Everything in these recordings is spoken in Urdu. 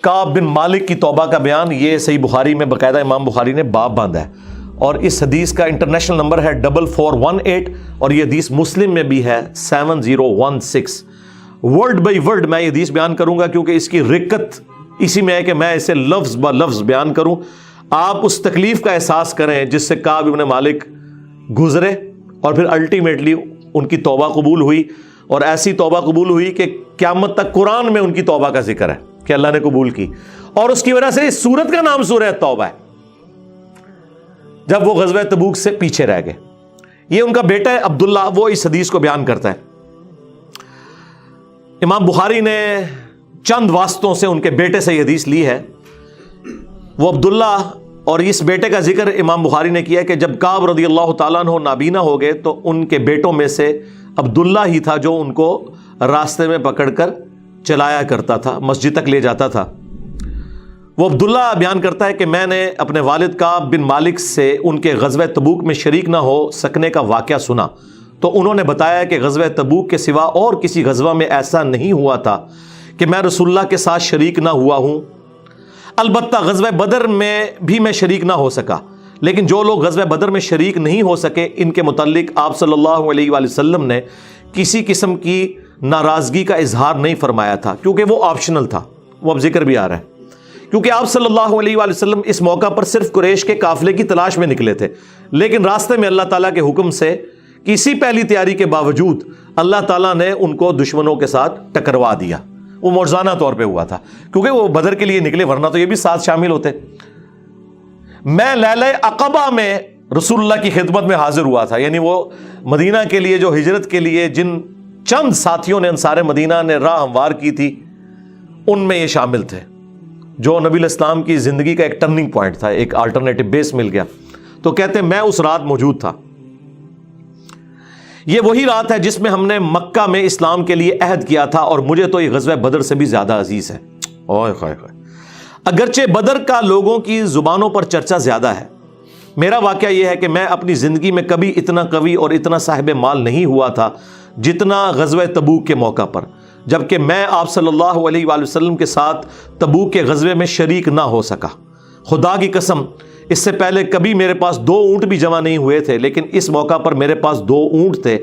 کعب بن مالک کی توبہ کا بیان، یہ صحیح بخاری میں باقاعدہ امام بخاری نے باب باندھا ہے، اور اس حدیث کا انٹرنیشنل نمبر ہے 4418، اور یہ حدیث مسلم میں بھی ہے 7016۔ ورڈ بائی ورڈ میں یہ حدیث بیان کروں گا، کیونکہ اس کی رقت اسی میں ہے کہ میں اسے لفظ با لفظ بیان کروں، آپ اس تکلیف کا احساس کریں جس سے کعب بن مالک گزرے، اور پھر الٹیمیٹلی ان کی توبہ قبول ہوئی، اور ایسی توبہ قبول ہوئی کہ قیامت تک قرآن میں ان کی توبہ کا ذکر ہے کہ اللہ نے قبول کی، اور اس کی وجہ سے اس سورت کا نام سورہ توبہ ہے، جب وہ غزوہ تبوک سے پیچھے رہ گئے۔ یہ ان کا بیٹا ہے عبداللہ، وہ اس حدیث کو بیان کرتا ہے۔ امام بخاری نے چند واسطوں سے ان کے بیٹے سے یہ حدیث لی ہے۔ وہ عبداللہ اور اس بیٹے کا ذکر امام بخاری نے کیا کہ جب کعب رضی اللہ تعالیٰ عنہ نابینا ہو گئے تو ان کے بیٹوں میں سے عبداللہ ہی تھا جو ان کو راستے میں پکڑ کر چلایا کرتا تھا، مسجد تک لے جاتا تھا۔ وہ عبداللہ بیان کرتا ہے کہ میں نے اپنے والد کعب بن مالک سے ان کے غزوہ تبوک میں شریک نہ ہو سکنے کا واقعہ سنا، تو انہوں نے بتایا کہ غزوہ تبوک کے سوا اور کسی غزوہ میں ایسا نہیں ہوا تھا کہ میں رسول اللہ کے ساتھ شریک نہ ہوا ہوں، البتہ غزوہ بدر میں بھی میں شریک نہ ہو سکا، لیکن جو لوگ غزوہ بدر میں شریک نہیں ہو سکے ان کے متعلق آپ صلی اللہ علیہ وآلہ وسلم نے کسی قسم کی ناراضگی کا اظہار نہیں فرمایا تھا، کیونکہ وہ آپشنل تھا۔ وہ اب ذکر بھی آ رہا ہے، کیونکہ آپ صلی اللہ علیہ وآلہ وسلم اس موقع پر صرف قریش کے قافلے کی تلاش میں نکلے تھے، لیکن راستے میں اللہ تعالیٰ کے حکم سے کسی پہلی تیاری کے باوجود اللہ تعالیٰ نے ان کو دشمنوں کے ساتھ ٹکروا دیا۔ وہ موجزانہ طور پہ ہوا تھا، کیونکہ وہ بدر کے لیے نکلے، ورنہ تو یہ بھی ساتھ شامل ہوتے۔ میں لیلہ عقبہ میں رسول اللہ کی خدمت میں حاضر ہوا تھا، یعنی وہ مدینہ کے لیے جو ہجرت کے لیے جن چند ساتھیوں نے انصار مدینہ نے راہ ہموار کی تھی ان میں یہ شامل تھے، جو نبی الاسلام کی زندگی کا ایک ٹرننگ پوائنٹ تھا، ایک الٹرنیٹو بیس مل گیا۔ تو کہتے ہیں میں اس رات موجود تھا، یہ وہی رات ہے جس میں ہم نے مکہ میں اسلام کے لیے عہد کیا تھا، اور مجھے تو یہ غزوہ بدر سے بھی زیادہ عزیز ہے۔ اوئے خائے خائے، اگرچہ بدر کا لوگوں کی زبانوں پر چرچا زیادہ ہے، میرا واقعہ یہ ہے کہ میں اپنی زندگی میں کبھی اتنا قوی اور اتنا صاحب مال نہیں ہوا تھا جتنا غزوہ تبوک کے موقع پر، جبکہ میں آپ صلی اللہ علیہ وآلہ وسلم کے ساتھ تبوک کے غزوے میں شریک نہ ہو سکا۔ خدا کی قسم اس سے پہلے کبھی میرے پاس 2 اونٹ بھی جمع نہیں ہوئے تھے، لیکن اس موقع پر میرے پاس 2 اونٹ تھے۔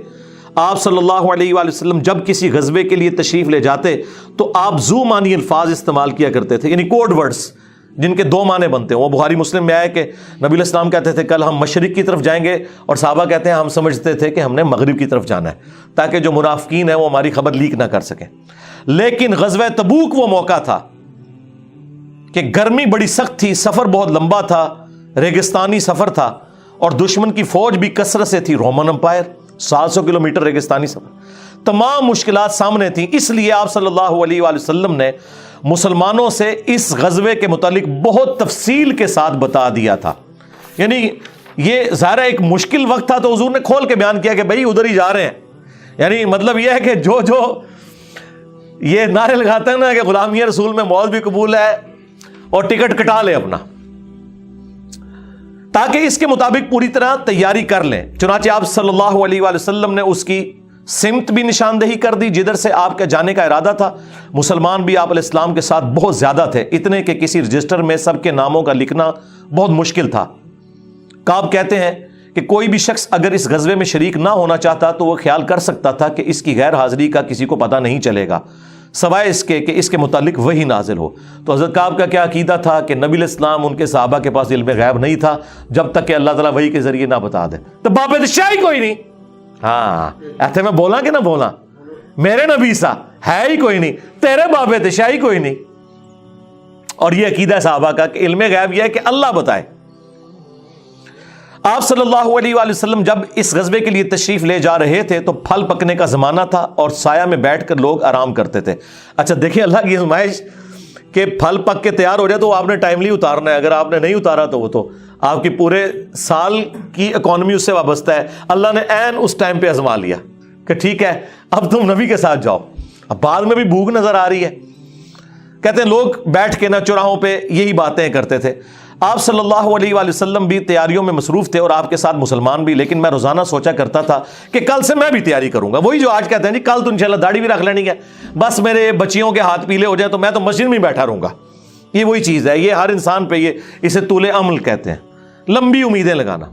آپ صلی اللہ علیہ وآلہ وسلم جب کسی غزوے کے لیے تشریف لے جاتے تو آپ ذو معنی الفاظ استعمال کیا کرتے تھے، یعنی کوڈ ورڈز جن کے 2 معنی بنتے ہیں۔ وہ بخاری مسلم میں آیا کہ نبی الاسلام کہتے تھے کل ہم مشرق کی طرف جائیں گے، اور صحابہ کہتے ہیں ہم سمجھتے تھے کہ ہم نے مغرب کی طرف جانا ہے، تاکہ جو منافقین ہیں وہ ہماری خبر لیک نہ کر سکیں۔ لیکن غزوہ تبوک وہ موقع تھا کہ گرمی بڑی سخت تھی، سفر بہت لمبا تھا، ریگستانی سفر تھا، اور دشمن کی فوج بھی کثرت سے تھی، رومن امپائر، 700 کلومیٹر ریگستانی سفر، تمام مشکلات سامنے تھیں۔ اس لیے آپ صلی اللہ علیہ وآلہ وسلم نے مسلمانوں سے اس غزوے کے متعلق بہت تفصیل کے ساتھ بتا دیا تھا۔ یعنی یہ ظاہر ایک مشکل وقت تھا، تو حضور نے کھول کے بیان کیا کہ بھائی ادھر ہی جا رہے ہیں۔ یعنی مطلب یہ ہے کہ جو یہ نعرے لگاتے ہیں نا کہ غلامی رسول میں موت بھی قبول ہے، اور ٹکٹ کٹا لے اپنا، تاکہ اس کے مطابق پوری طرح تیاری کر لیں۔ چنانچہ آپ صلی اللہ علیہ وآلہ وسلم نے اس کی سمت بھی نشاندہی کر دی جدھر سے آپ کے جانے کا ارادہ تھا۔ مسلمان بھی آپ علیہ السلام کے ساتھ بہت زیادہ تھے، اتنے کہ کسی رجسٹر میں سب کے ناموں کا لکھنا بہت مشکل تھا۔ کعب کہتے ہیں کہ کوئی بھی شخص اگر اس غزوے میں شریک نہ ہونا چاہتا تو وہ خیال کر سکتا تھا کہ اس کی غیر حاضری کا کسی کو پتہ نہیں چلے گا، سوائے اس کے کہ اس کے متعلق وحی نازل ہو۔ تو حضرت کعب کا کیا عقیدہ تھا کہ نبی علیہ السلام ان کے صحابہ کے پاس علم غیب نہیں تھا جب تک کہ اللہ تعالیٰ وحی کے ذریعے نہ بتا دے۔ تو باب شاہی کوئی نہیں، ہاں ایسے میں بولا کہ نہ بولا، میرے نبی سا ہے ہی کوئی نہیں، تیرے باب شاہی کوئی نہیں۔ اور یہ عقیدہ صحابہ کا کہ علم غیب یہ ہے کہ اللہ بتائے۔ آپ صلی اللہ علیہ وآلہ وسلم جب اس غزوے کے لیے تشریف لے جا رہے تھے تو پھل پکنے کا زمانہ تھا اور سایہ میں بیٹھ کر لوگ آرام کرتے تھے۔ اچھا دیکھیں اللہ کی آزمائش کہ پھل پک کے تیار ہو جائے تو آپ نے ٹائملی اتارنا ہے، اگر آپ نے نہیں اتارا تو وہ تو آپ کی پورے سال کی اکانومی اس سے وابستہ ہے۔ اللہ نے عین اس ٹائم پہ آزما لیا کہ ٹھیک ہے اب تم نبی کے ساتھ جاؤ۔ اب بعد میں بھی بھوک نظر آ رہی ہے، کہتے ہیں لوگ بیٹھ کے نہ چوراہوں پہ یہی باتیں کرتے تھے۔ آپ صلی اللہ علیہ وآلہ وسلم بھی تیاریوں میں مصروف تھے اور آپ کے ساتھ مسلمان بھی، لیکن میں روزانہ سوچا کرتا تھا کہ کل سے میں بھی تیاری کروں گا۔ وہی جو آج کہتے ہیں جی کل تو انشاءاللہ داڑھی بھی رکھ لینی ہے، بس میرے بچیوں کے ہاتھ پیلے ہو جائیں تو میں تو مسجد میں ہی بیٹھا رہوں گا، یہ وہی چیز ہے، یہ ہر انسان پہ اسے طول عمل کہتے ہیں، لمبی امیدیں لگانا۔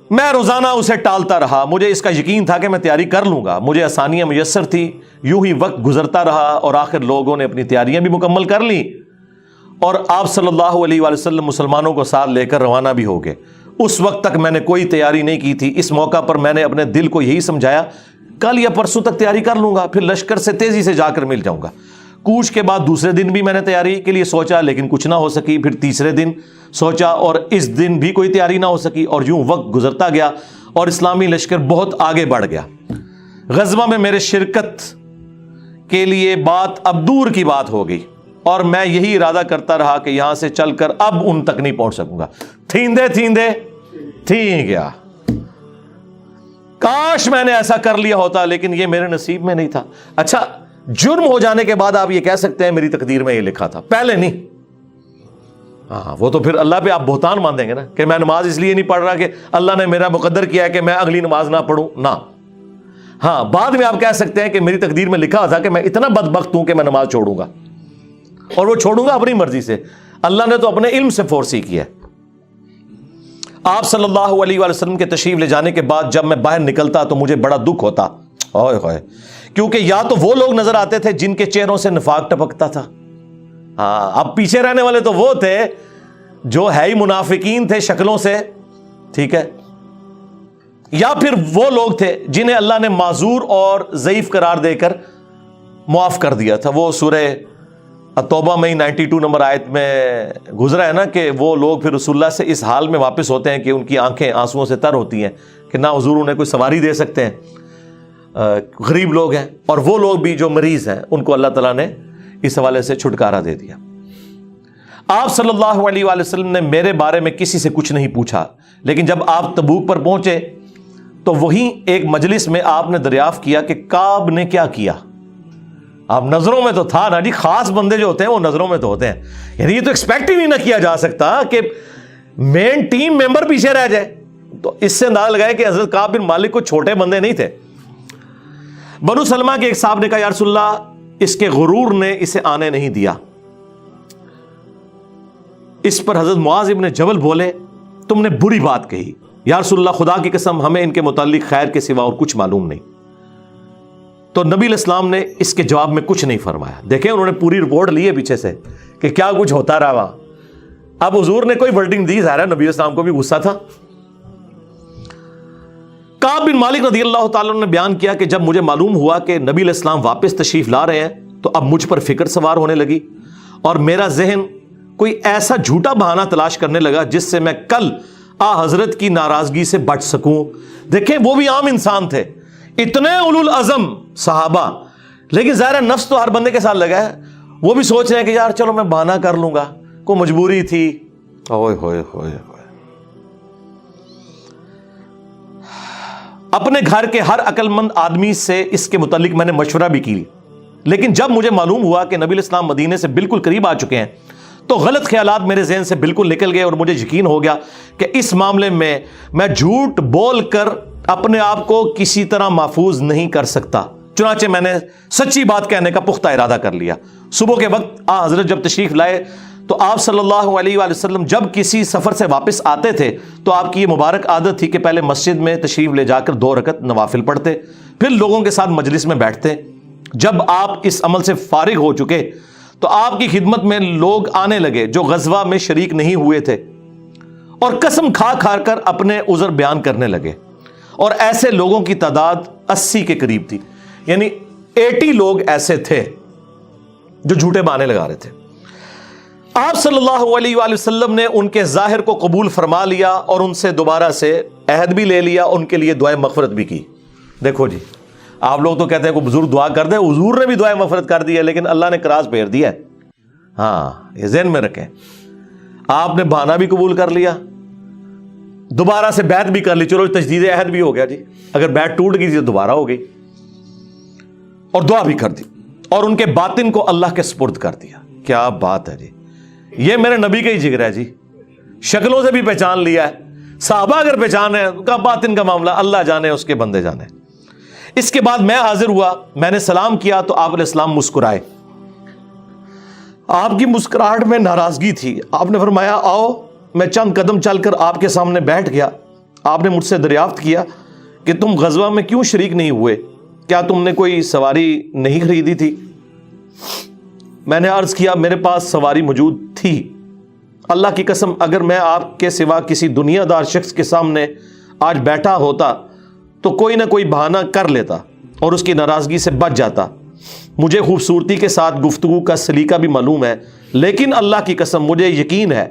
میں روزانہ اسے ٹالتا رہا، مجھے اس کا یقین تھا کہ میں تیاری کر لوں گا، مجھے آسانیاں میسر تھی۔ یوں ہی وقت گزرتا رہا اور آخر لوگوں نے اپنی تیاریاں بھی مکمل کر لیں اور آپ صلی اللہ علیہ وآلہ وسلم مسلمانوں کو ساتھ لے کر روانہ بھی ہو گئے۔ اس وقت تک میں نے کوئی تیاری نہیں کی تھی۔ اس موقع پر میں نے اپنے دل کو یہی سمجھایا، کل یا پرسوں تک تیاری کر لوں گا، پھر لشکر سے تیزی سے جا کر مل جاؤں گا۔ کوچ کے بعد دوسرے دن بھی میں نے تیاری کے لیے سوچا، لیکن کچھ نہ ہو سکی۔ پھر تیسرے دن سوچا اور اس دن بھی کوئی تیاری نہ ہو سکی، اور یوں وقت گزرتا گیا اور اسلامی لشکر بہت آگے بڑھ گیا۔ غزوہ میں میرے شرکت کے لیے بات اب دور کی بات ہو گئی اور میں یہی ارادہ کرتا رہا کہ یہاں سے چل کر اب ان تک نہیں پہنچ سکوں گا۔ تھیندے تھی گیا، کاش میں نے ایسا کر لیا ہوتا، لیکن یہ میرے نصیب میں نہیں تھا۔ اچھا، جرم ہو جانے کے بعد آپ یہ کہہ سکتے ہیں میری تقدیر میں یہ لکھا تھا، پہلے نہیں۔ ہاں، وہ تو پھر اللہ پہ آپ بہتان مان دیں گے نا کہ میں نماز اس لیے نہیں پڑھ رہا کہ اللہ نے میرا مقدر کیا ہے کہ میں اگلی نماز نہ پڑھوں، نہ۔ ہاں، بعد میں آپ کہہ سکتے ہیں کہ میری تقدیر میں لکھا تھا کہ میں اتنا بدبخت ہوں کہ میں نماز چھوڑوں گا، اور وہ چھوڑوں گا اپنی مرضی سے، اللہ نے تو اپنے علم سے فورسی کیا ہے۔ آپ صلی اللہ علیہ وآلہ وسلم کے تشریف لے جانے کے بعد جب میں باہر نکلتا تو مجھے بڑا دکھ ہوتا، اوئے ہوئے، کیونکہ یا تو وہ لوگ نظر آتے تھے جن کے چہروں سے نفاق ٹپکتا تھا، ہاں، اب پیچھے رہنے والے تو وہ تھے جو ہے ہی منافقین تھے شکلوں سے، ٹھیک ہے، یا پھر وہ لوگ تھے جنہیں اللہ نے معذور اور ضعیف قرار دے کر معاف کر دیا تھا۔ وہ سورہ توبہ میں 92 نمبر آیت میں گزرا ہے نا کہ وہ لوگ پھر رسول اللہ سے اس حال میں واپس ہوتے ہیں کہ ان کی آنکھیں آنسوؤں سے تر ہوتی ہیں کہ نہ حضور انہیں کوئی سواری دے سکتے ہیں، غریب لوگ ہیں، اور وہ لوگ بھی جو مریض ہیں ان کو اللہ تعالیٰ نے اس حوالے سے چھٹکارا دے دیا۔ آپ صلی اللہ علیہ وآلہ وسلم نے میرے بارے میں کسی سے کچھ نہیں پوچھا، لیکن جب آپ تبوک پر پہنچے تو وہیں ایک مجلس میں آپ نے دریافت کیا کہ کعب نے کیا کیا۔ آپ نظروں میں تو تھا نا جی، خاص بندے جو ہوتے ہیں وہ نظروں میں تو ہوتے ہیں، یعنی یہ تو ایکسپیکٹ ہی نہیں نہ کیا جا سکتا کہ مین ٹیم ممبر پیچھے رہ جائے، تو اس سے اندازہ لگائے کہ حضرت کعب بن مالک کو چھوٹے بندے نہیں تھے۔ بنو سلمہ کے ایک صاحب نے کہا، یا رسول اللہ، اس کے غرور نے اسے آنے نہیں دیا۔ اس پر حضرت معاذ ابن جبل بولے، تم نے بری بات کہی، یا رسول اللہ، خدا کی قسم ہمیں ان کے متعلق خیر کے سوا اور کچھ معلوم نہیں۔ تو نبی علیہ السلام نے اس کے جواب میں کچھ نہیں فرمایا۔ دیکھیں انہوں نے پوری رپورٹ لی ہے پیچھے سے کہ کیا کچھ ہوتا رہا وہاں۔ اب حضور نے کوئی ورڈنگ دی، ظاہر ہے نبی علیہ السلام کو بھی غصہ تھا۔ کعب بن مالک رضی اللہ تعالیٰ عنہ نے بیان کیا کہ جب مجھے معلوم ہوا کہ نبی علیہ السلام واپس تشریف لا رہے ہیں تو اب مجھ پر فکر سوار ہونے لگی اور میرا ذہن کوئی ایسا جھوٹا بہانہ تلاش کرنے لگا جس سے میں کل حضرت کی ناراضگی سے بچ سکوں۔ دیکھیں وہ بھی عام انسان تھے، اتنے اولو العزم صحابہ، لیکن ظاہر نفس تو ہر بندے کے ساتھ لگا ہے، وہ بھی سوچ رہے ہیں کہ یار چلو میں بہانہ کر لوں گا، کوئی مجبوری تھی۔ اوئے ہوئے ہوئے ہوئے، اپنے گھر کے ہر عقل مند آدمی سے اس کے متعلق میں نے مشورہ بھی کی، لیکن جب مجھے معلوم ہوا کہ نبی علیہ السلام مدینے سے بالکل قریب آ چکے ہیں تو غلط خیالات میرے ذہن سے بالکل نکل گئے اور مجھے یقین ہو گیا کہ اس معاملے میں جھوٹ بول کر اپنے آپ کو کسی طرح محفوظ نہیں کر سکتا۔ چنانچہ میں نے سچی بات کہنے کا پختہ ارادہ کر لیا۔ صبح کے وقت حضرت جب تشریف لائے تو آپ صلی اللہ علیہ وآلہ وسلم جب کسی سفر سے واپس آتے تھے تو آپ کی یہ مبارک عادت تھی کہ پہلے مسجد میں تشریف لے جا کر 2 رکعت نوافل پڑھتے، پھر لوگوں کے ساتھ مجلس میں بیٹھتے۔ جب آپ اس عمل سے فارغ ہو چکے تو آپ کی خدمت میں لوگ آنے لگے جو غزوہ میں شریک نہیں ہوئے تھے اور قسم کھا کھا کر اپنے عذر بیان کرنے لگے، اور ایسے لوگوں کی تعداد 80 کے قریب تھی، یعنی 80 لوگ ایسے تھے جو جھوٹے بہانے لگا رہے تھے۔ آپ صلی اللہ علیہ وآلہ وسلم نے ان کے ظاہر کو قبول فرما لیا اور ان سے دوبارہ سے عہد بھی لے لیا، ان کے لیے دعائے مغفرت بھی کی۔ دیکھو جی، آپ لوگ تو کہتے ہیں کوئی بزرگ دعا کر دے، حضور نے بھی دعائے مغفرت کر دی ہے، لیکن اللہ نے کراس پھیر دیا ہے۔ ہاں، یہ ذہن میں رکھیں، آپ نے بہانہ بھی قبول کر لیا، دوبارہ سے بیعت بھی کر لی، چلو تجدید عہد بھی ہو گیا جی، اگر بیعت ٹوٹ گئی تھی تو دوبارہ ہو گئی، اور دعا بھی کر دی اور ان کے باطن کو اللہ کے سپرد کر دیا۔ کیا بات ہے جی، یہ میرے نبی کا ہی جگر ہے جی، شکلوں سے بھی پہچان لیا ہے، صحابہ اگر پہچان ہے کا باطن کا معاملہ اللہ جانے، اس کے بندے جانے۔ اس کے بعد میں حاضر ہوا، میں نے سلام کیا تو آپ علیہ السلام مسکرائے آپ کی مسکراہٹ میں ناراضگی تھی. آپ نے فرمایا آؤ. میں چند قدم چل کر آپ کے سامنے بیٹھ گیا. آپ نے مجھ سے دریافت کیا کہ تم غزوہ میں کیوں شریک نہیں ہوئے؟ کیا تم نے کوئی سواری نہیں خریدی تھی؟ میں نے عرض کیا میرے پاس سواری موجود تھی. اللہ کی قسم اگر میں آپ کے سوا کسی دنیا دار شخص کے سامنے آج بیٹھا ہوتا تو کوئی نہ کوئی بہانہ کر لیتا اور اس کی ناراضگی سے بچ جاتا. مجھے خوبصورتی کے ساتھ گفتگو کا سلیقہ بھی معلوم ہے، لیکن اللہ کی قسم مجھے یقین ہے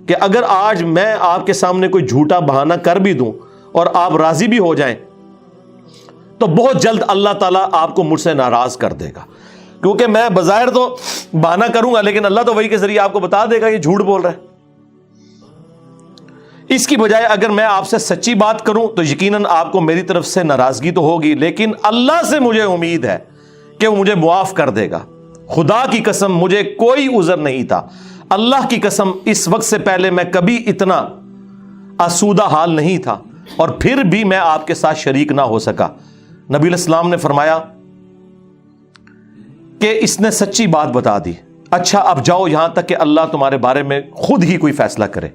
کہ اگر آج میں آپ کے سامنے کوئی جھوٹا بہانہ کر بھی دوں اور آپ راضی بھی ہو جائیں تو بہت جلد اللہ تعالیٰ آپ کو مجھ سے ناراض کر دے گا. کیونکہ میں بظاہر تو بہانہ کروں گا لیکن اللہ تو وحی کے ذریعے آپ کو بتا دے گا یہ جھوٹ بول رہا ہے. اس کی بجائے اگر میں آپ سے سچی بات کروں تو یقیناً آپ کو میری طرف سے ناراضگی تو ہوگی، لیکن اللہ سے مجھے امید ہے کہ وہ مجھے معاف کر دے گا. خدا کی قسم مجھے کوئی عذر نہیں تھا. اللہ کی قسم اس وقت سے پہلے میں کبھی اتنا آسودہ حال نہیں تھا اور پھر بھی میں آپ کے ساتھ شریک نہ ہو سکا. نبی علیہ السلام نے فرمایا کہ اس نے سچی بات بتا دی. اچھا اب جاؤ یہاں تک کہ اللہ تمہارے بارے میں خود ہی کوئی فیصلہ کرے.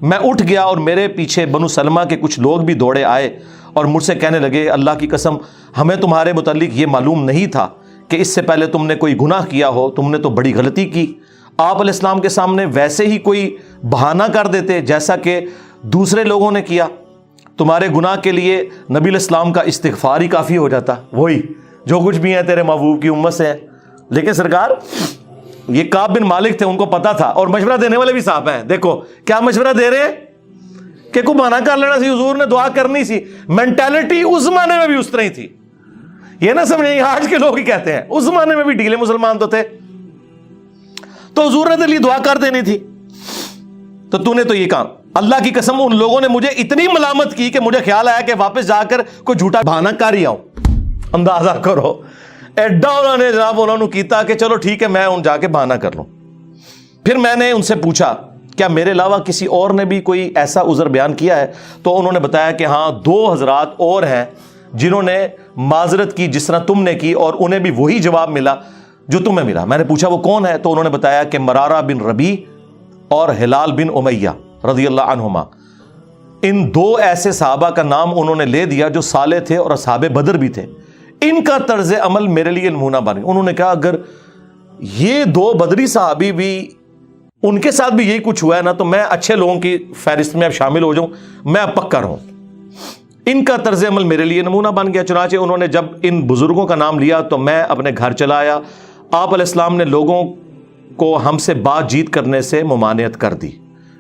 میں اٹھ گیا اور میرے پیچھے بنو سلمہ کے کچھ لوگ بھی دوڑے آئے اور مجھ سے کہنے لگے اللہ کی قسم ہمیں تمہارے متعلق یہ معلوم نہیں تھا کہ اس سے پہلے تم نے کوئی گناہ کیا ہو، تم نے تو بڑی غلطی کی. آپ علیہ السلام کے سامنے ویسے ہی کوئی بہانہ کر دیتے جیسا کہ دوسرے لوگوں نے کیا. تمہارے گناہ کے لیے نبی علیہ السلام کا استغفار ہی کافی ہو جاتا. وہی جو کچھ بھی ہیں تیرے محبوب کی امت سے ہیں. لیکن سرکار یہ کعب بن مالک تھے، ان کو پتا تھا، اور مشورہ دینے والے بھی صاحب ہیں. دیکھو کیا مشورہ دے رہے ہیں کہ کوئی بہانہ کر لینا سی، حضور نے دعا کرنی سی. مینٹالٹی اس زمانے میں بھی اس طرح ہی تھی. یہ نہ سمجھیں آج کے لوگ ہی کہتے ہیں، اس زمانے میں بھی ڈھیلے مسلمان تو تھے. تو حضور نے تیرے لیے دعا کر دینی تھی، تو تو نے تو یہ کام. اللہ کی قسم ان لوگوں نے مجھے اتنی ملامت کی کہ مجھے خیال آیا کہ واپس جا کر کوئی جھوٹا بہانہ کر ہی آؤں. اندازہ کرو ایڈا انہوں نے جناب انہوں نے کیتا کہ چلو ٹھیک ہے میں ان جا کے بہانہ کر لوں. پھر میں نے ان سے پوچھا کیا میرے علاوہ کسی اور نے بھی کوئی ایسا عذر بیان کیا ہے؟ تو انہوں نے بتایا کہ ہاں 2 حضرات اور ہیں جنہوں نے معذرت کی جس طرح تم نے کی، اور انہیں بھی وہی جواب ملا جو تمہیں ملا. میں نے پوچھا وہ کون ہے؟ تو انہوں نے بتایا کہ مرارہ بن ربیع اور ہلال بن امیہ رضی اللہ عنہما. ان 2 ایسے صحابہ کا نام انہوں نے لے دیا جو صالح تھے اور اصحاب بدر بھی تھے. ان کا طرز عمل میرے لیے نمونہ بن گیا. انہوں نے کہا اگر یہ 2 بدری صحابی بھی ان کے ساتھ بھی یہی کچھ ہوا ہے نا تو میں اچھے لوگوں کی فہرست میں اب شامل ہو جاؤں، میں اب پکا رہوں. ان کا طرز عمل میرے لیے نمونہ بن گیا. چنانچہ انہوں نے جب ان بزرگوں کا نام لیا تو میں اپنے گھر چلا آیا. آپ علیہ السلام نے لوگوں کو ہم سے بات چیت کرنے سے ممانعت کر دی.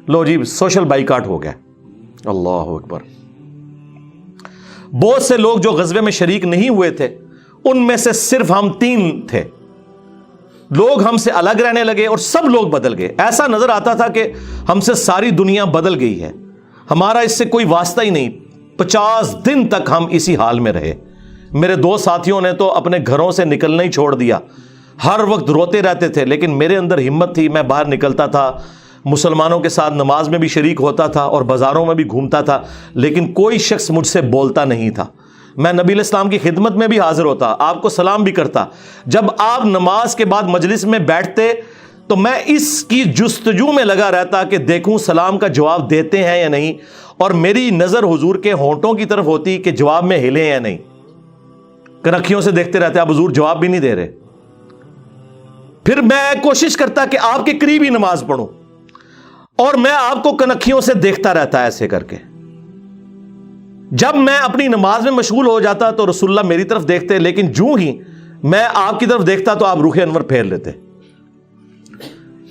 لو جی سوشل بائیکاٹ ہو گیا. اللہ اکبر. بہت سے لوگ جو غزوے میں شریک نہیں ہوئے تھے ان میں سے صرف ہم 3 تھے. لوگ ہم سے الگ رہنے لگے اور سب لوگ بدل گئے. ایسا نظر آتا تھا کہ ہم سے ساری دنیا بدل گئی ہے، ہمارا اس سے کوئی واسطہ ہی نہیں. 50 دن تک ہم اسی حال میں رہے. میرے 2 ساتھیوں نے تو اپنے گھروں سے نکلنا ہی چھوڑ دیا. ہر وقت روتے رہتے تھے، لیکن میرے اندر ہمت تھی. میں باہر نکلتا تھا، مسلمانوں کے ساتھ نماز میں بھی شریک ہوتا تھا اور بازاروں میں بھی گھومتا تھا، لیکن کوئی شخص مجھ سے بولتا نہیں تھا. میں نبی علیہ السلام کی خدمت میں بھی حاضر ہوتا، آپ کو سلام بھی کرتا. جب آپ نماز کے بعد مجلس میں بیٹھتے تو میں اس کی جستجو میں لگا رہتا کہ دیکھوں سلام کا جواب دیتے ہیں یا نہیں، اور میری نظر حضور کے ہونٹوں کی طرف ہوتی کہ جواب میں ہلے یا نہیں. کنکھیوں سے دیکھتے رہتے اب حضور جواب بھی نہیں دے رہے. پھر میں کوشش کرتا کہ آپ کے قریب ہی نماز پڑھوں، اور میں آپ کو کنکھیوں سے دیکھتا رہتا ایسے کر کے. جب میں اپنی نماز میں مشغول ہو جاتا تو رسول اللہ میری طرف دیکھتے، لیکن جو ہی میں آپ کی طرف دیکھتا تو آپ رخ انور پھیر لیتے.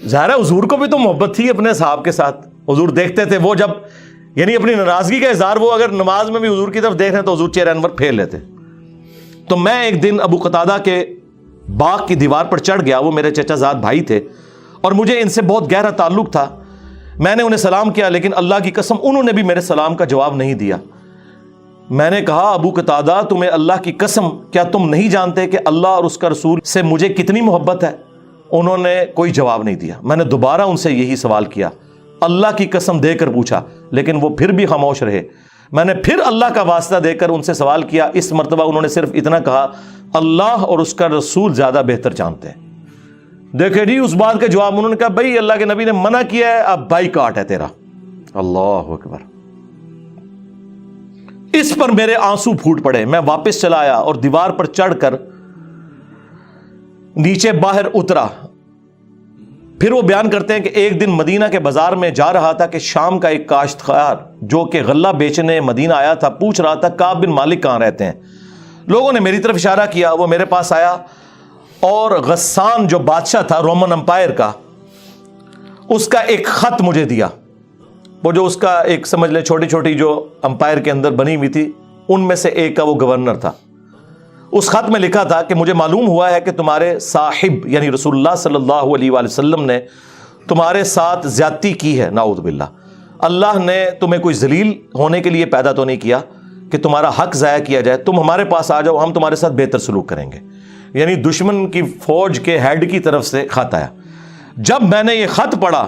ظاہر ہے حضور کو بھی تو محبت تھی اپنے صحاب کے ساتھ. حضور دیکھتے تھے، وہ جب یعنی اپنی ناراضگی کا اظہار وہ اگر نماز میں بھی حضور کی طرف دیکھ رہے تو حضور چہرہ انور پھیر لیتے. تو میں ایک دن ابو قتادہ کے باغ کی دیوار پر چڑھ گیا. وہ میرے چچا زاد بھائی تھے اور مجھے ان سے بہت گہرا تعلق تھا. میں نے انہیں سلام کیا، لیکن اللہ کی قسم انہوں نے بھی میرے سلام کا جواب نہیں دیا. میں نے کہا ابو قتادہ تمہیں اللہ کی قسم کیا تم نہیں جانتے کہ اللہ اور اس کا رسول سے مجھے کتنی محبت ہے؟ انہوں نے کوئی جواب نہیں دیا. میں نے دوبارہ ان سے یہی سوال کیا، اللہ کی قسم دے کر پوچھا، لیکن وہ پھر بھی خاموش رہے. میں نے پھر اللہ کا واسطہ دے کر ان سے سوال کیا. اس مرتبہ انہوں نے صرف اتنا کہا، اللہ اور اس کا رسول زیادہ بہتر جانتے ہیں. دیکھے جی اس بات کا جواب انہوں نے کہا بھائی اللہ کے نبی نے منع کیا ہے، اب بائی کاٹ ہے تیرا۔ اللہ اکبر۔ اس پر میرے آنسو پھوٹ پڑے، میں واپس چلا آیا اور دیوار پر چڑھ کر نیچے باہر اترا۔ پھر وہ بیان کرتے ہیں کہ ایک دن مدینہ کے بازار میں جا رہا تھا کہ شام کا ایک کاشتکار جو کہ غلہ بیچنے مدینہ آیا تھا پوچھ رہا تھا کعب بن مالک کہاں رہتے ہیں۔ لوگوں نے میری طرف اشارہ کیا، وہ میرے پاس آیا اور غسان جو بادشاہ تھا رومن امپائر کا، اس کا ایک خط مجھے دیا۔ وہ جو اس کا ایک سمجھ لے چھوٹی چھوٹی جو امپائر کے اندر بنی ہوئی تھی ان میں سے ایک کا وہ گورنر تھا۔ اس خط میں لکھا تھا کہ مجھے معلوم ہوا ہے کہ تمہارے صاحب یعنی رسول اللہ صلی اللہ علیہ وآلہ وسلم نے تمہارے ساتھ زیادتی کی ہے، نعوذ باللہ۔ اللہ نے تمہیں کوئی ذلیل ہونے کے لیے پیدا تو نہیں کیا کہ تمہارا حق ضائع کیا جائے، تم ہمارے پاس آ جاؤ، ہم تمہارے ساتھ بہتر سلوک کریں گے۔ یعنی دشمن کی فوج کے ہیڈ کی طرف سے خط آیا۔ جب میں نے یہ خط پڑھا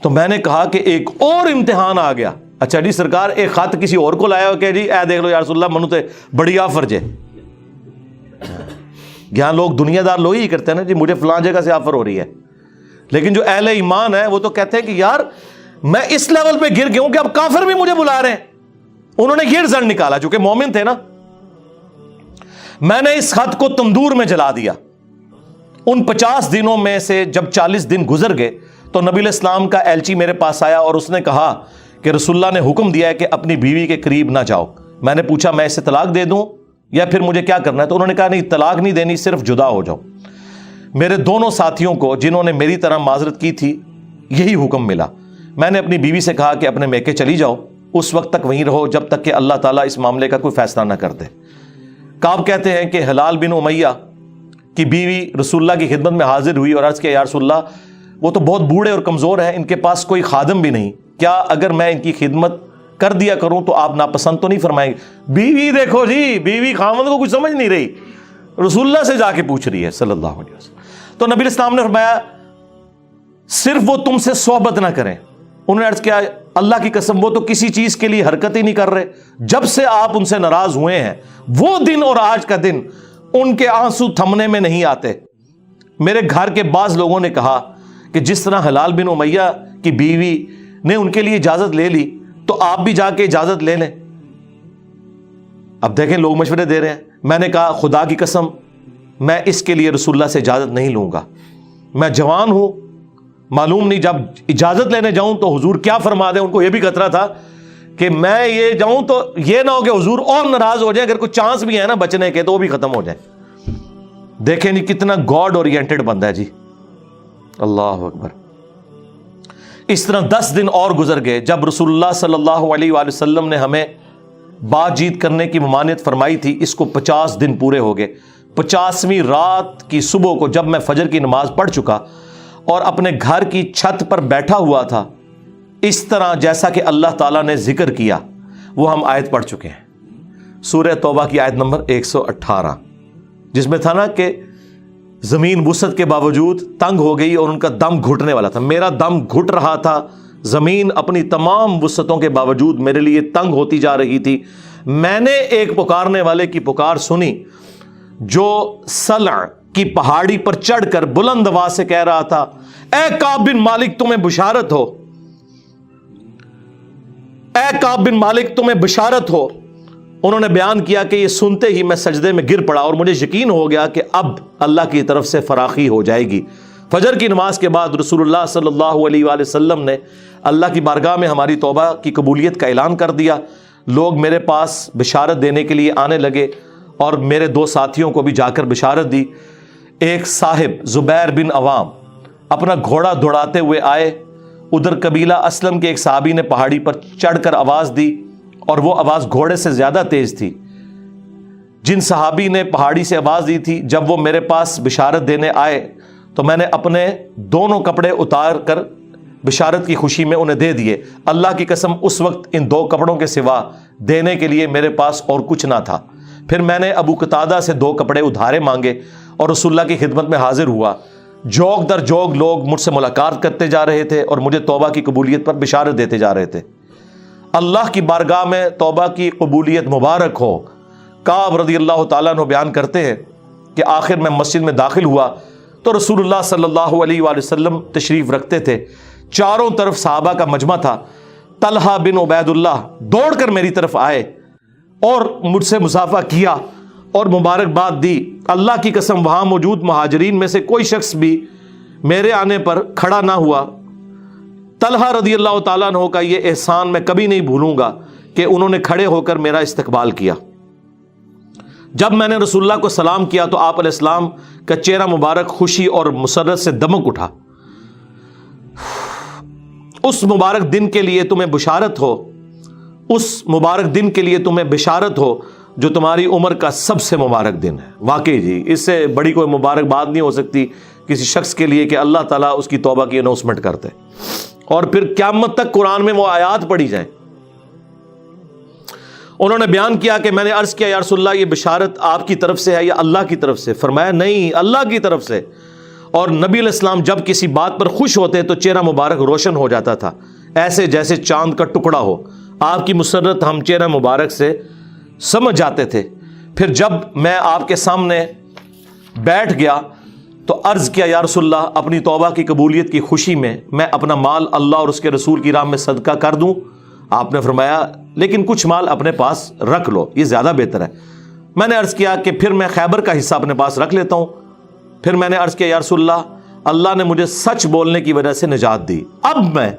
تو میں نے کہا کہ ایک اور امتحان آ گیا۔ اچھا جی سرکار ایک خط کسی اور کو لایا ہو کہ جی اے دیکھ لو یا رسول اللہ منو تے بڑی آفر جے۔ یہاں لوگ دنیا دار لوگ ہی کرتے ہیں نا جی مجھے فلاں جگہ سے آفر ہو رہی ہے، لیکن جو اہل ایمان ہے وہ تو کہتے ہیں کہ یار میں اس لیول پہ گر گیا ہوں کہ اب کافر بھی مجھے بلا رہے ہیں۔ انہوں نے یہ رزلٹ نکالا چونکہ مومن تھے نا۔ میں نے اس خط کو تندور میں جلا دیا۔ ان 50 دنوں میں سے جب 40 دن گزر گئے تو نبی علیہ السلام کا ایلچی میرے پاس آیا اور اس نے کہا کہ رسول اللہ نے حکم دیا ہے کہ اپنی بیوی کے قریب نہ جاؤ۔ میں نے پوچھا میں اسے طلاق دے دوں یا پھر مجھے کیا کرنا ہے؟ تو انہوں نے کہا نہیں طلاق نہیں دینی، صرف جدا ہو جاؤ۔ میرے دونوں ساتھیوں کو جنہوں نے میری طرح معذرت کی تھی یہی حکم ملا۔ میں نے اپنی بیوی سے کہا کہ اپنے میکے چلی جاؤ، اس وقت تک وہیں رہو جب تک کہ اللہ تعالیٰ اس معاملے کا کوئی فیصلہ نہ کر دے۔ کعب کہتے ہیں کہ ہلال بن امیہ کی بیوی رسول اللہ کی خدمت میں حاضر ہوئی اور عرض کیا یا رسول اللہ وہ تو بہت بوڑھے اور کمزور ہیں، ان کے پاس کوئی خادم بھی نہیں، کیا اگر میں ان کی خدمت کر دیا کروں تو آپ ناپسند تو نہیں فرمائیں گے؟ بیوی دیکھو جی، بیوی خاوند کو کچھ سمجھ نہیں رہی، رسول اللہ سے جا کے پوچھ رہی ہے صلی اللہ علیہ وسلم۔ تو نبی الاسلام نے فرمایا صرف وہ تم سے صحبت نہ کریں۔ انہوں نے عرض کیا اللہ کی قسم وہ تو کسی چیز کے لیے حرکت ہی نہیں کر رہے، جب سے آپ ان سے ناراض ہوئے ہیں وہ دن اور آج کا دن ان کے آنسو تھمنے میں نہیں آتے۔ میرے گھر کے بعض لوگوں نے کہا کہ جس طرح ہلال بن امیہ کی بیوی نے ان کے لیے اجازت لے لی تو آپ بھی جا کے اجازت لے لیں۔ اب دیکھیں لوگ مشورے دے رہے ہیں۔ میں نے کہا خدا کی قسم میں اس کے لیے رسول اللہ سے اجازت نہیں لوں گا، میں جوان ہوں، معلوم نہیں جب اجازت لینے جاؤں تو حضور کیا فرما دیں۔ ان کو یہ بھی خطرہ تھا کہ میں یہ جاؤں تو یہ نہ ہو کہ حضور اور ناراض ہو جائیں، اگر کوئی چانس بھی ہے نا بچنے کے تو وہ بھی ختم ہو جائیں۔ دیکھیں نہیں کتنا گاڈ اورینٹڈ بندہ ہے جی، اللہ اکبر۔ اس طرح 10 دن اور گزر گئے جب رسول اللہ صلی اللہ علیہ وآلہ وسلم نے ہمیں بات چیت کرنے کی ممانعت فرمائی تھی، اس کو 50 دن پورے ہو گئے۔ 50ویں رات کی صبح کو جب میں فجر کی نماز پڑھ چکا اور اپنے گھر کی چھت پر بیٹھا ہوا تھا، اس طرح جیسا کہ اللہ تعالیٰ نے ذکر کیا وہ ہم آیت پڑھ چکے ہیں، سورہ توبہ کی آیت نمبر 118، جس میں تھا نا کہ زمین وسعت کے باوجود تنگ ہو گئی اور ان کا دم گھٹنے والا تھا۔ میرا دم گھٹ رہا تھا، زمین اپنی تمام وسعتوں کے باوجود میرے لیے تنگ ہوتی جا رہی تھی۔ میں نے ایک پکارنے والے کی پکار سنی جو سلع کی پہاڑی پر چڑھ کر بلند آواز سے کہہ رہا تھا اے کعب بن مالک تمہیں بشارت ہو، اے کعب بن مالک تمہیں بشارت ہو۔ انہوں نے بیان کیا کہ یہ سنتے ہی میں سجدے میں گر پڑا اور مجھے یقین ہو گیا کہ اب اللہ کی طرف سے فراخی ہو جائے گی۔ فجر کی نماز کے بعد رسول اللہ صلی اللہ علیہ وآلہ وسلم نے اللہ کی بارگاہ میں ہماری توبہ کی قبولیت کا اعلان کر دیا۔ لوگ میرے پاس بشارت دینے کے لیے آنے لگے اور میرے 2 ساتھیوں کو بھی جا کر بشارت دی۔ ایک صاحب زبیر بن عوام اپنا گھوڑا دوڑاتے ہوئے آئے، ادھر قبیلہ اسلم کے ایک صحابی نے پہاڑی پر چڑھ کر آواز دی اور وہ آواز گھوڑے سے زیادہ تیز تھی۔ جن صحابی نے پہاڑی سے آواز دی تھی جب وہ میرے پاس بشارت دینے آئے تو میں نے اپنے دونوں کپڑے اتار کر بشارت کی خوشی میں انہیں دے دیے۔ اللہ کی قسم اس وقت ان 2 کپڑوں کے سوا دینے کے لیے میرے پاس اور کچھ نہ تھا۔ پھر میں نے ابو قتادہ سے 2 کپڑے ادھارے مانگے اور رسول اللہ کی خدمت میں حاضر ہوا۔ جوگ در جوگ لوگ مجھ سے ملاقات کرتے جا رہے تھے اور مجھے توبہ کی قبولیت پر بشارت دیتے جا رہے تھے۔ اللہ کی بارگاہ میں توبہ کی قبولیت مبارک ہو۔ کعب رضی اللہ تعالیٰ عنہ بیان کرتے ہیں کہ آخر میں مسجد میں داخل ہوا تو رسول اللہ صلی اللہ علیہ وآلہ وسلم تشریف رکھتے تھے، چاروں طرف صحابہ کا مجمع تھا۔ طلحہ بن عبید اللہ دوڑ کر میری طرف آئے اور مجھ سے مصافحہ کیا اور مبارکباد دی۔ اللہ کی قسم وہاں موجود مہاجرین میں سے کوئی شخص بھی میرے آنے پر کھڑا نہ ہوا۔ طلحہ رضی اللہ تعالیٰ عنہ کا یہ احسان میں کبھی نہیں بھولوں گا کہ انہوں نے کھڑے ہو کر میرا استقبال کیا۔ جب میں نے رسول اللہ کو سلام کیا تو آپ علیہ السلام کا چہرہ مبارک خوشی اور مسرت سے دمک اٹھا۔ اس مبارک دن کے لیے تمہیں بشارت ہو، اس مبارک دن کے لیے تمہیں بشارت ہو جو تمہاری عمر کا سب سے مبارک دن ہے۔ واقعی جی، اس سے بڑی کوئی مبارک بات نہیں ہو سکتی کسی شخص کے لیے کہ اللہ تعالیٰ اس کی توبہ کی اناؤنسمنٹ کرتے اور پھر قیامت تک قرآن میں وہ آیات پڑھی جائیں۔ انہوں نے بیان کیا کہ میں نے عرض کیا یا رسول اللہ یہ بشارت آپ کی طرف سے ہے یا اللہ کی طرف سے؟ فرمایا نہیں، اللہ کی طرف سے۔ اور نبی علیہ السلام جب کسی بات پر خوش ہوتے تو چہرہ مبارک روشن ہو جاتا تھا، ایسے جیسے چاند کا ٹکڑا ہو۔ آپ کی مسرت ہم چہرہ مبارک سے سمجھ جاتے تھے۔ پھر جب میں آپ کے سامنے بیٹھ گیا تو عرض کیا یا رسول اللہ اپنی توبہ کی قبولیت کی خوشی میں اپنا مال اللہ اور اس کے رسول کی راہ میں صدقہ کر دوں؟ آپ نے فرمایا لیکن کچھ مال اپنے پاس رکھ لو، یہ زیادہ بہتر ہے۔ میں نے عرض کیا کہ پھر میں خیبر کا حصہ اپنے پاس رکھ لیتا ہوں۔ پھر میں نے عرض کیا یا رسول اللہ اللہ نے مجھے سچ بولنے کی وجہ سے نجات دی، اب میں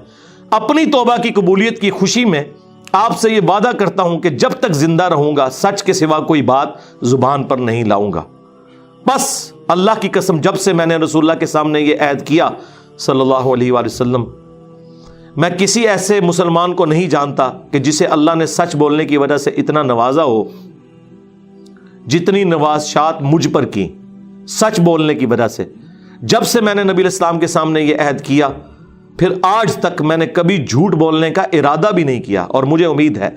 اپنی توبہ کی قبولیت کی خوشی میں آپ سے یہ وعدہ کرتا ہوں کہ جب تک زندہ رہوں گا سچ کے سوا کوئی بات زبان پر نہیں لاؤں گا۔ بس اللہ کی قسم جب سے میں نے رسول اللہ کے سامنے یہ عہد کیا صلی اللہ علیہ وآلہ وسلم، میں کسی ایسے مسلمان کو نہیں جانتا کہ جسے اللہ نے سچ بولنے کی وجہ سے اتنا نوازا ہو جتنی نوازشات مجھ پر کی سچ بولنے کی وجہ سے۔ جب سے میں نے نبی علیہ السلام کے سامنے یہ عہد کیا پھر آج تک میں نے کبھی جھوٹ بولنے کا ارادہ بھی نہیں کیا، اور مجھے امید ہے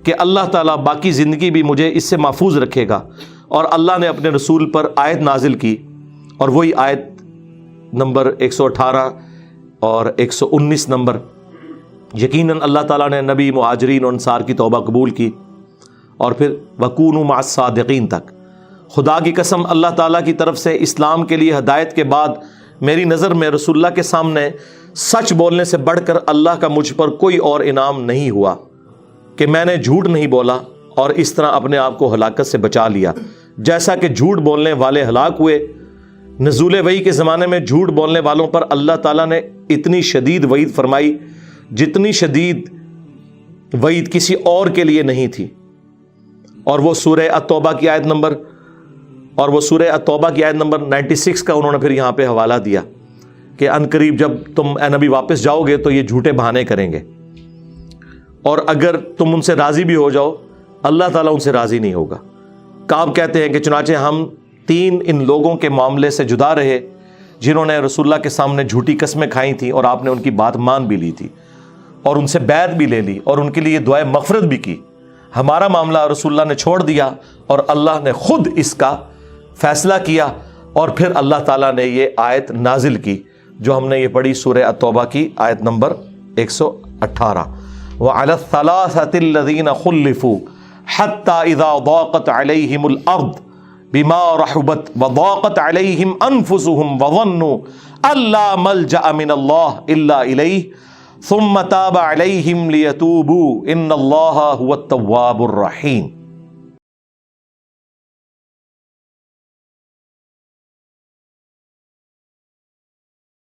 کہ اللہ تعالیٰ باقی زندگی بھی مجھے اس سے محفوظ رکھے گا۔ اور اللہ نے اپنے رسول پر آیت نازل کی، اور وہی آیت نمبر 118 اور 119 نمبر، یقیناً اللہ تعالیٰ نے نبی، مہاجرین اور انصار کی توبہ قبول کی، اور پھر وَكُونُوا مَعَ الصَّادِقِينَ تک۔ خدا کی قسم اللہ تعالیٰ کی طرف سے اسلام کے لیے ہدایت کے بعد میری نظر میں رسول اللہ کے سامنے سچ بولنے سے بڑھ کر اللہ کا مجھ پر کوئی اور انعام نہیں ہوا کہ میں نے جھوٹ نہیں بولا اور اس طرح اپنے آپ کو ہلاکت سے بچا لیا۔ جیسا کہ جھوٹ بولنے والے ہلاک ہوئے، نزول وحی کے زمانے میں جھوٹ بولنے والوں پر اللہ تعالیٰ نے اتنی شدید وعید فرمائی جتنی شدید وعید کسی اور کے لیے نہیں تھی۔ اور وہ سورہ التوبہ کی آیت نمبر 96 کا انہوں نے پھر یہاں پہ حوالہ دیا کہ ان قریب جب تم اے نبی واپس جاؤ گے تو یہ جھوٹے بہانے کریں گے، اور اگر تم ان سے راضی بھی ہو جاؤ اللہ تعالیٰ ان سے راضی نہیں ہوگا۔ کعب کہتے ہیں کہ چنانچہ ہم 3 ان لوگوں کے معاملے سے جدا رہے جنہوں نے رسول اللہ کے سامنے جھوٹی قسمیں کھائی تھیں اور آپ نے ان کی بات مان بھی لی تھی اور ان سے بیعت بھی لے لی اور ان کے لیے دعائے مغفرت بھی کی۔ ہمارا معاملہ رسول اللہ نے چھوڑ دیا اور اللہ نے خود اس کا فیصلہ کیا، اور پھر اللہ تعالیٰ نے یہ آیت نازل کی جو ہم نے یہ پڑھی سورہ التوبہ کی آیت نمبر 118، وَعَلَى الثَّلَاثَةِ الَّذِينَ خُلِّفُوا حَتَّى إِذَا ضَاقَتْ عَلَيْهِمُ الْأَرْضُ بِمَا رَحُبَتْ وَضَاقَتْ عَلَيْهِمْ أَنفُسُهُمْ وَظَنُّوا أَن لَّا مَلْجَأَ مِنَ اللَّهِ إِلَّا إِلَيْهِ ثُمَّ تَابَ عَلَيْهِمْ لِيَتُوبُوا إِنَّ اللَّهَ هُوَ التَّوَّابُ الرَّحِيمُ۔